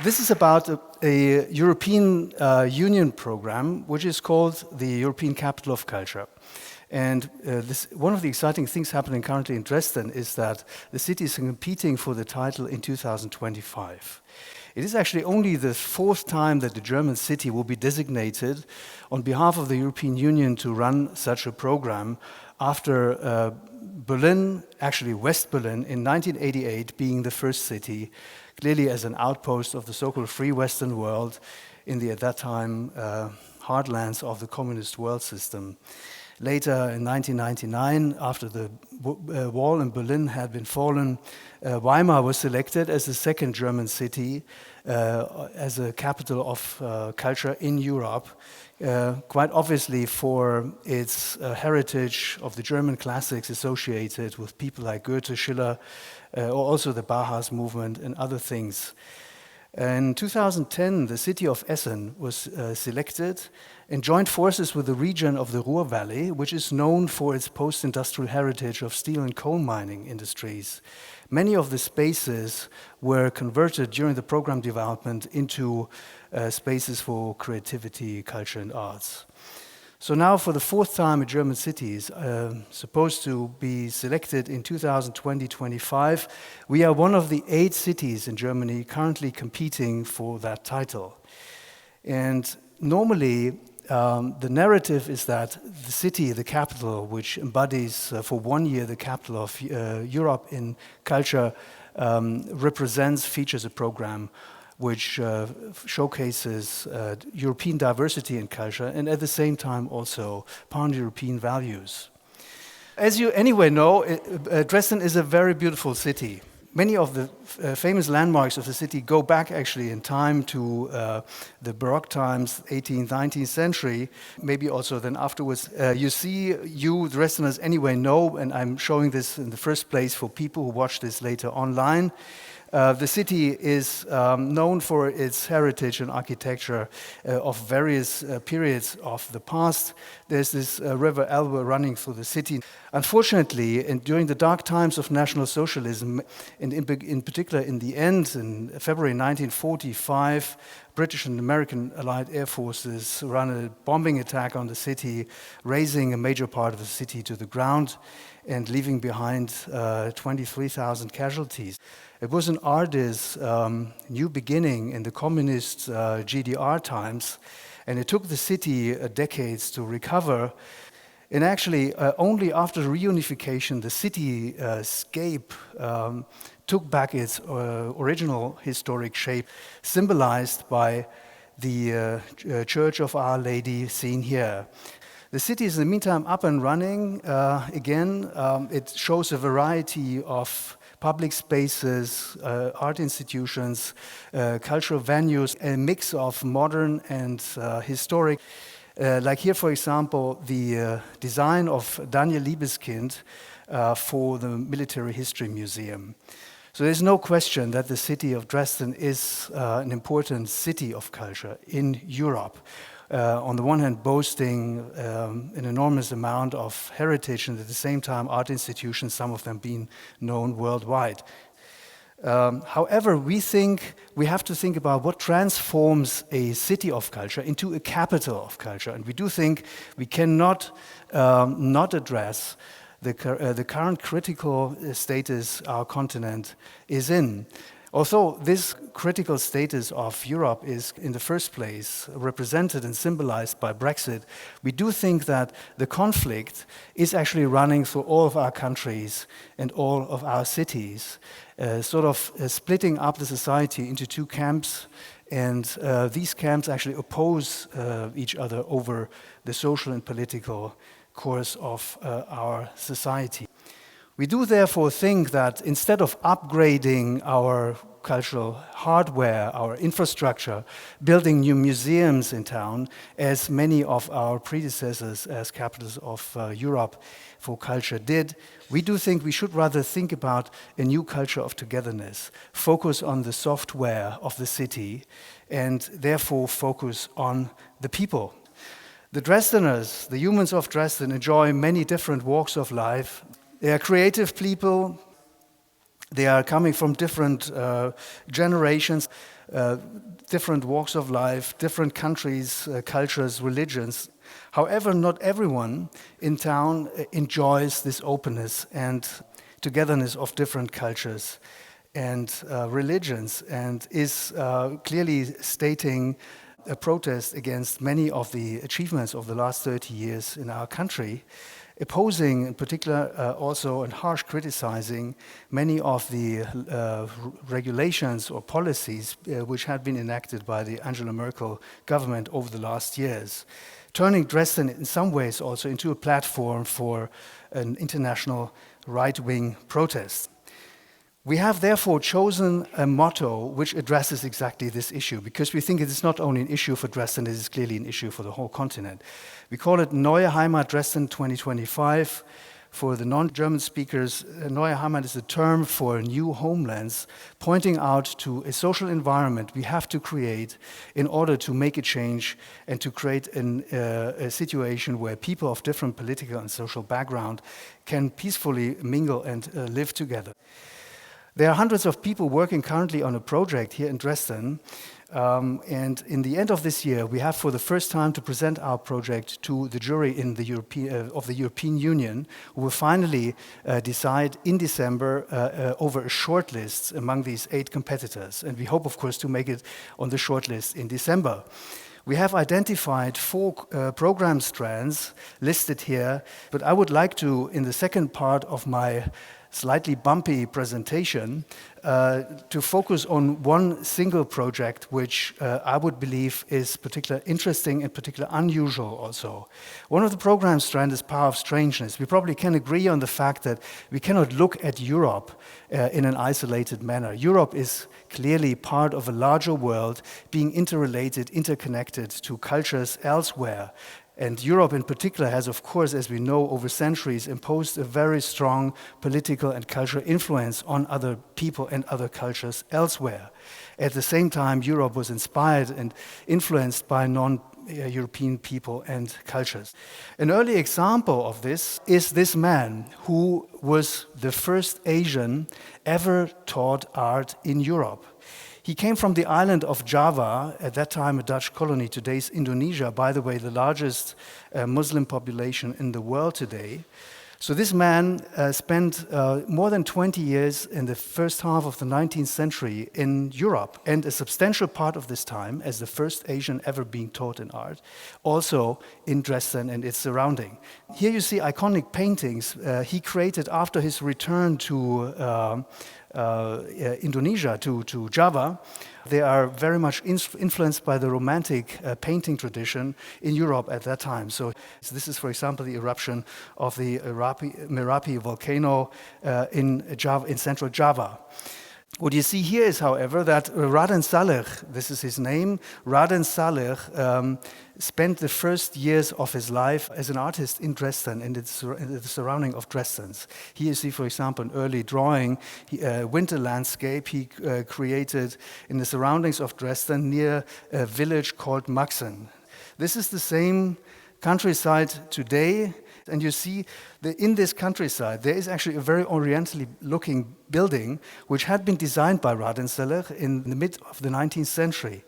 This is about a European Union program, which is called the European Capital of Culture. And one of the exciting things happening currently in Dresden is that the city is competing for the title in 2025. It is actually only the fourth time that the German city will be designated on behalf of the European Union to run such a program after Berlin, actually West Berlin, in 1988 being the first city, clearly as an outpost of the so-called free Western world in the, at that time, heartlands of the communist world system. Later, in 1999, after the wall in Berlin had been fallen, Weimar was selected as the second German city as a capital of culture in Europe, quite obviously for its heritage of the German classics associated with people like Goethe, Schiller, or also the Bauhaus movement and other things. In 2010, the city of Essen was selected and joined forces with the region of the Ruhr Valley, which is known for its post-industrial heritage of steel and coal mining industries. Many of the spaces were converted during the program development into spaces for creativity, culture, and arts. So now, for the fourth time, a German city is supposed to be selected in 2020-25. We are one of the 8 cities in Germany currently competing for that title. And normally, the narrative is that the city, the capital, which embodies for 1 year the capital of Europe in culture, features a program which showcases European diversity in culture and at the same time also pan-European values. As you anyway know, Dresden is a very beautiful city. Many of the famous landmarks of the city go back actually in time to the Baroque times, 18th, 19th century, maybe also then afterwards. You Dresdeners anyway know, and I'm showing this in the first place for people who watch this later online. The city is known for its heritage and architecture of various periods of the past. There's this river Elbe running through the city. Unfortunately, and during the dark times of National Socialism, and in particular in the end, in February 1945, British and American Allied Air Forces ran a bombing attack on the city, razing a major part of the city to the ground and leaving behind 23,000 casualties. It was an artist's new beginning in the communist GDR times, and it took the city decades to recover. And actually, only after reunification, the cityscape took back its original historic shape, symbolized by the Church of Our Lady seen here. The city is in the meantime up and running again. It shows a variety of public spaces, art institutions, cultural venues, a mix of modern and historic. Like here, for example, the design of Daniel Liebeskind for the Military History Museum. So there's no question that the city of Dresden is an important city of culture in Europe. On the one hand, boasting an enormous amount of heritage and at the same time art institutions, some of them being known worldwide. However, we think we have to think about what transforms a city of culture into a capital of culture. And we do think we cannot not address the current critical status our continent is in. Although this critical status of Europe is in the first place represented and symbolized by Brexit, we do think that the conflict is actually running through all of our countries and all of our cities, splitting up the society into 2 camps, and these camps actually oppose each other over the social and political course of our society. We do therefore think that instead of upgrading our cultural hardware, our infrastructure, building new museums in town, as many of our predecessors as capitals of Europe for culture did, we do think we should rather think about a new culture of togetherness, focus on the software of the city, and therefore focus on the people. The Dresdeners, the humans of Dresden, enjoy many different walks of life. They are creative people. They are coming from different generations. different walks of life, different countries, cultures, religions. However, not everyone in town enjoys this openness and togetherness of different cultures and religions, and is clearly stating a protest against many of the achievements of the last 30 years in our country, opposing in particular also and harsh criticizing many of the regulations or policies which had been enacted by the Angela Merkel government over the last years, turning Dresden in some ways also into a platform for an international right-wing protest. We have therefore chosen a motto which addresses exactly this issue, because we think it is not only an issue for Dresden, it is clearly an issue for the whole continent. We call it Neue Heimat Dresden 2025. For the non-German speakers, Neue Heimat is a term for new homelands, pointing out to a social environment we have to create in order to make a change and to create a situation where people of different political and social background can peacefully mingle and live together. There are hundreds of people working currently on a project here in Dresden, and in the end of this year, we have for the first time to present our project to the jury in the of the European Union, who will finally decide in December over a shortlist among these 8 competitors. And we hope, of course, to make it on the shortlist in December. We have identified 4 program strands listed here, but I would like to, in the second part of my slightly bumpy presentation, to focus on one single project which I would believe is particularly interesting and particularly unusual also. One of the program strands is Power of Strangeness. We probably can agree on the fact that we cannot look at Europe in an isolated manner. Europe is clearly part of a larger world, being interrelated, interconnected to cultures elsewhere. And Europe in particular has, of course, as we know, over centuries imposed a very strong political and cultural influence on other people and other cultures elsewhere. At the same time, Europe was inspired and influenced by non-European people and cultures. An early example of this is this man who was the first Asian ever taught art in Europe. He came from the island of Java, at that time a Dutch colony, today's Indonesia, by the way, the largest Muslim population in the world today. So this man spent more than 20 years in the first half of the 19th century in Europe, and a substantial part of this time, as the first Asian ever being taught in art, also in Dresden and its surrounding. Here you see iconic paintings he created after his return to Indonesia, to Java. They are very much influenced by the Romantic painting tradition in Europe at that time. So this is, for example, the eruption of the Merapi volcano in central Java. What you see here is, however, that Raden Saleh, this is his name, Raden Saleh spent the first years of his life as an artist in Dresden, in the surrounding of Dresden. Here you see, for example, an early drawing, winter landscape he created in the surroundings of Dresden near a village called Maxen. This is the same countryside today. And you see that in this countryside, there is actually a very orientally looking building which had been designed by Raden Saleh in the mid of the 19th century.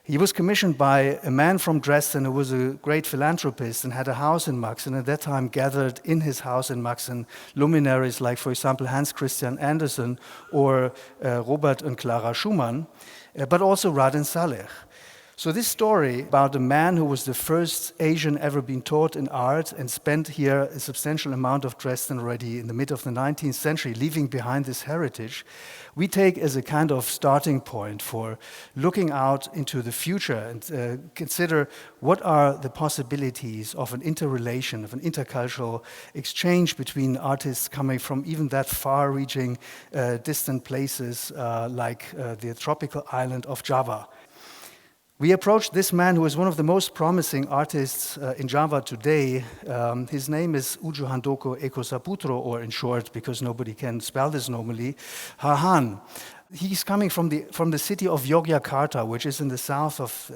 He was commissioned by a man from Dresden who was a great philanthropist and had a house in Maxen. At that time, gathered in his house in Maxen luminaries like, for example, Hans Christian Andersen or Robert and Clara Schumann, but also Raden Saleh. So this story about a man who was the first Asian ever been taught in art and spent here a substantial amount of Dresden already in the mid of the 19th century, leaving behind this heritage, we take as a kind of starting point for looking out into the future and consider what are the possibilities of an interrelation, of an intercultural exchange between artists coming from even that far-reaching, distant places like the tropical island of Java. We approached this man who is one of the most promising artists in Java today. His name is Ujo Handoko Eko Saputro, or in short, because nobody can spell this normally, Hahan. He's coming from the city of Yogyakarta, which is in the south of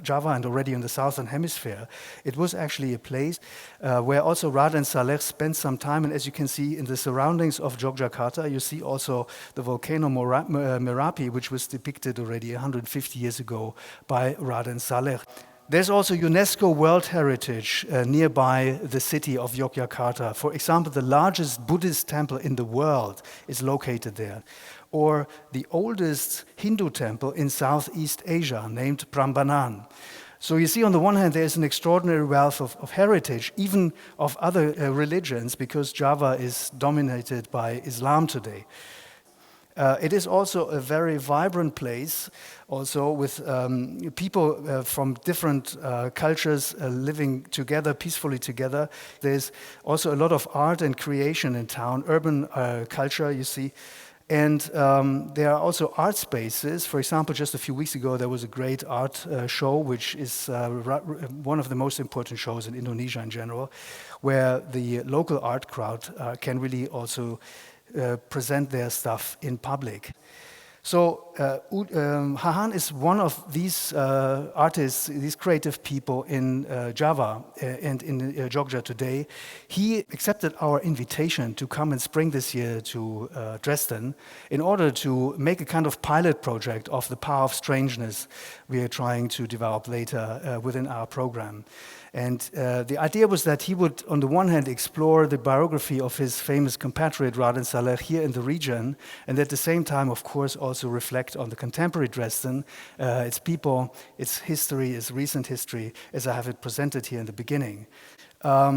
Java and already in the southern hemisphere. It was actually a place where also Raden Saleh spent some time, and as you can see in the surroundings of Yogyakarta, you see also the volcano Merapi, which was depicted already 150 years ago by Raden Saleh. There's also UNESCO World Heritage nearby the city of Yogyakarta. For example, the largest Buddhist temple in the world is located there. Or the oldest Hindu temple in Southeast Asia, named Prambanan. So you see, on the one hand, there's an extraordinary wealth of heritage, even of other religions, because Java is dominated by Islam today. It is also a very vibrant place, also with people from different cultures living together, peacefully together. There's also a lot of art and creation in town, urban culture, you see. And there are also art spaces. For example, just a few weeks ago, there was a great art show, which is one of the most important shows in Indonesia in general, where the local art crowd can really also present their stuff in public. So Hahan is one of these artists, these creative people in Java and in Jogja today. He accepted our invitation to come and spring this year to Dresden in order to make a kind of pilot project of the Power of Strangeness we are trying to develop later within our program. And the idea was that he would, on the one hand, explore the biography of his famous compatriot Raden Saleh here in the region, and at the same time, of course, also reflect on the contemporary Dresden, its people, its history, its recent history, as I have it presented here in the beginning.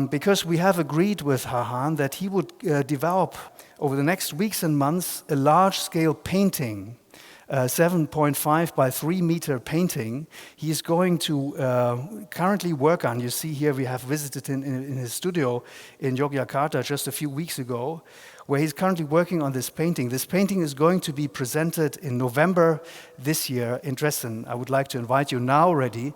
Because we have agreed with Hahan that he would develop, over the next weeks and months, a large-scale painting, 7.5 by 3 meter painting. He is going to currently work on, you see here we have visited him in his studio in Yogyakarta just a few weeks ago, where he's currently working on this painting. This painting is going to be presented in November this year in Dresden. I would like to invite you now already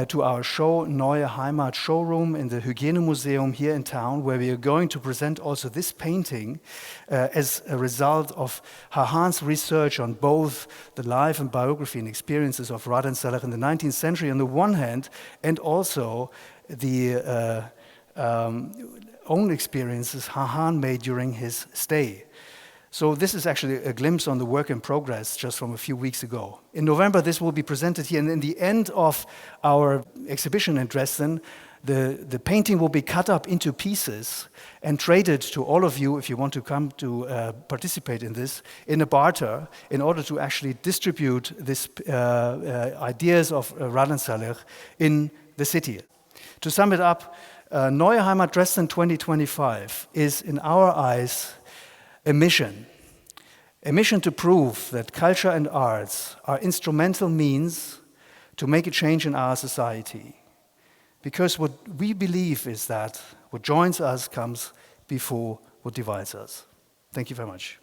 to our show, Neue Heimat showroom in the Hygienemuseum here in town, where we are going to present also this painting as a result of Hahan's research on both the life and biography and experiences of Raden Saleh in the 19th century on the one hand, and also the own experiences Hahan made during his stay. So this is actually a glimpse on the work in progress just from a few weeks ago. In November, this will be presented here, and in the end of our exhibition in Dresden, the painting will be cut up into pieces and traded to all of you, if you want to come to participate in this, in a barter, in order to actually distribute these ideas of Raden Saleh in the city. To sum it up, Neue Heimat Dresden 2025 is, in our eyes, a mission to prove that culture and arts are instrumental means to make a change in our society. Because what we believe is that what joins us comes before what divides us. Thank you very much.